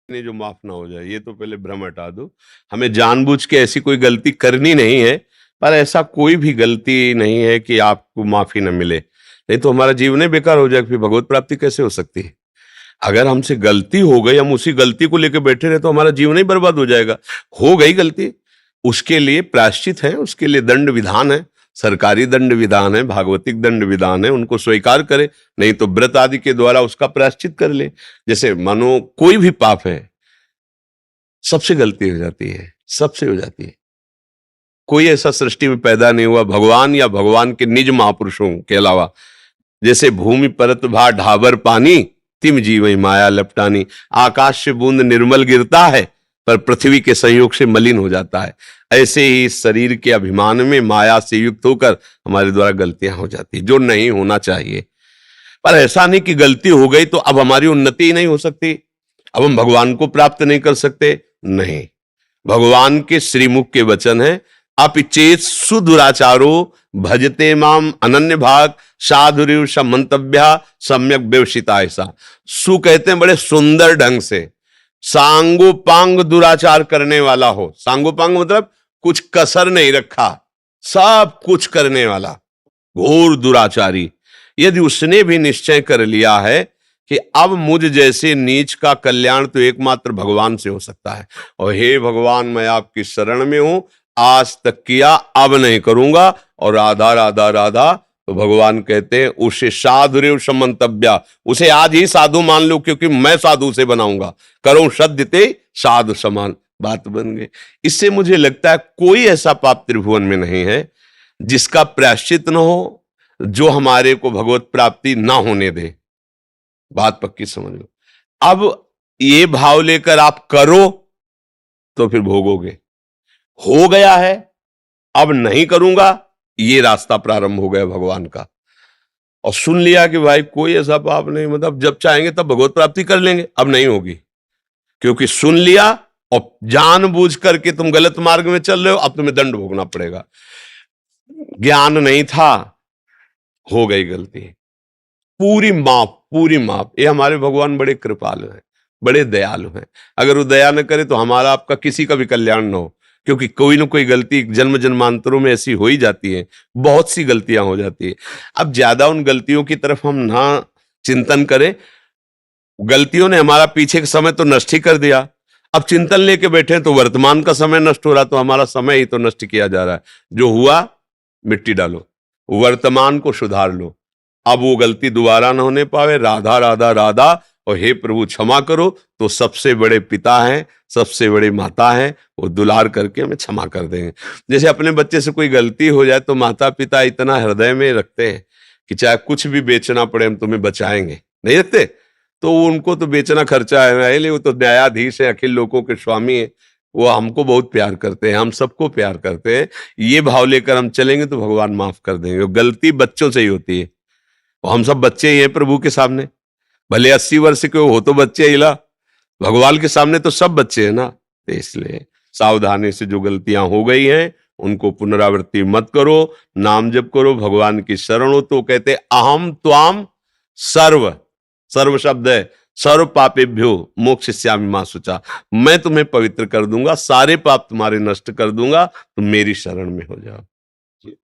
नहीं जो माफ ना हो जाए, ये तो पहले भ्रम हटा दो। हमें जानबूझ के ऐसी कोई गलती करनी नहीं है, पर ऐसा कोई भी गलती नहीं है कि आपको माफी न मिले, नहीं तो हमारा जीवन ही बेकार हो जाएगा। फिर भगवत प्राप्ति कैसे हो सकती है? अगर हमसे गलती हो गई, हम उसी गलती को लेकर बैठे रहे तो हमारा जीवन ही बर्बाद हो जाएगा। हो गई गलती, उसके लिए प्रायश्चित है, उसके लिए दंड विधान है, सरकारी दंड विधान है, भागवतिक दंड विधान है, उनको स्वीकार करे, नहीं तो व्रत आदि के द्वारा उसका प्रायश्चित कर ले। जैसे मानो कोई भी पाप है, सबसे गलती हो जाती है, सबसे हो जाती है। कोई ऐसा सृष्टि में पैदा नहीं हुआ भगवान या भगवान के निज महापुरुषों के अलावा, जैसे भूमि परत भा ढाबर पानी, तिम जीवई माया लपटानी। आकाश से बूंद निर्मल गिरता है, पर पृथ्वी के संयोग से मलिन हो जाता है। ऐसे ही इस शरीर के अभिमान में माया से युक्त होकर हमारे द्वारा गलतियां हो जाती, जो नहीं होना चाहिए। पर ऐसा नहीं कि गलती हो गई तो अब हमारी उन्नति ही नहीं हो सकती, अब हम भगवान को प्राप्त नहीं कर सकते। नहीं, भगवान के श्रीमुख के वचन है, अपिचेत सुदुराचारो भजते माम अनन्य भाग साधुरिव समंतव्या सम्यक व्यवसिता। ऐसा सु कहते हैं बड़े सुंदर ढंग से, सांगोपांग दुराचार करने वाला हो। सांगोपांग मतलब कुछ कसर नहीं रखा, सब कुछ करने वाला, घोर दुराचारी। यदि उसने भी निश्चय कर लिया है कि अब मुझ जैसे नीच का कल्याण तो एकमात्र भगवान से हो सकता है, और हे भगवान मैं आपकी शरण में हूं, आज तक किया अब नहीं करूंगा, और राधा राधा राधा, तो भगवान कहते हैं उसे साधुरेव समंतव्या, उसे आज ही साधु मान लो, क्योंकि मैं साधु से बनाऊंगा, करो सद्यते साधु समान। बात बन गई। इससे मुझे लगता है कोई ऐसा पाप त्रिभुवन में नहीं है जिसका प्रायश्चित न हो, जो हमारे को भगवत प्राप्ति ना होने दे। बात पक्की समझ लो। अब ये भाव लेकर आप करो तो फिर भोगोगे। हो गया है, अब नहीं करूंगा, ये रास्ता प्रारंभ हो गया भगवान का। और सुन लिया कि भाई कोई ऐसा पाप नहीं, मतलब जब चाहेंगे तब भगवत प्राप्ति कर लेंगे, अब नहीं होगी, क्योंकि सुन लिया और जानबूझ करके तुम गलत मार्ग में चल रहे हो, अब तुम्हें दंड भोगना पड़ेगा। ज्ञान नहीं था, हो गई गलती, पूरी माफ, पूरी माफ। ये हमारे भगवान बड़े कृपालु हैं, बड़े दयालु हैं। अगर वो दया न करे तो हमारा आपका किसी का भी कल्याण न हो, क्योंकि कोई ना कोई गलती जन्म जन्मांतरों में ऐसी हो ही जाती है, बहुत सी गलतियां हो जाती है। अब ज्यादा उन गलतियों की तरफ हम ना चिंतन करें, गलतियों ने हमारा पीछे का समय तो नष्ट ही कर दिया, अब चिंतन लेके बैठे तो वर्तमान का समय नष्ट हो रहा, तो हमारा समय ही तो नष्ट किया जा रहा है। जो हुआ मिट्टी डालो, वर्तमान को सुधार लो, अब वो गलती दोबारा ना होने पावे। राधा राधा राधा, और हे प्रभु क्षमा करो, तो सबसे बड़े पिता हैं, सबसे बड़ी माता हैं, वो दुलार करके हमें क्षमा कर देंगे। जैसे अपने बच्चे से कोई गलती हो जाए तो माता पिता इतना हृदय में रखते हैं कि चाहे कुछ भी बेचना पड़े हम तुम्हें बचाएंगे, नहीं रखते? तो उनको तो बेचना खर्चा है ना, इसलिए वो तो न्यायाधीश है, अखिल लोकों के स्वामी है, वो हमको बहुत प्यार करते हैं, हम सबको प्यार करते हैं। ये भाव लेकर हम चलेंगे तो भगवान माफ कर देंगे। गलती बच्चों से ही होती है, और हम सब बच्चे ही हैं प्रभु के सामने, भले 80 वर्ष के हो तो बच्चे हिला, भगवान के सामने तो सब बच्चे हैं ना। तो इसलिए सावधानी से जो गलतियां हो गई हैं उनको पुनरावृत्ति मत करो, नाम जप करो, भगवान की शरण हो। तो कहते अहम त्वाम सर्व, सर्व शब्द है, सर्व पापेभ्यो मोक्षयिष्यामि मा शुचा, मैं तुम्हें पवित्र कर दूंगा, सारे पाप तुम्हारे नष्ट कर दूंगा, तुम मेरी शरण में हो जाओ।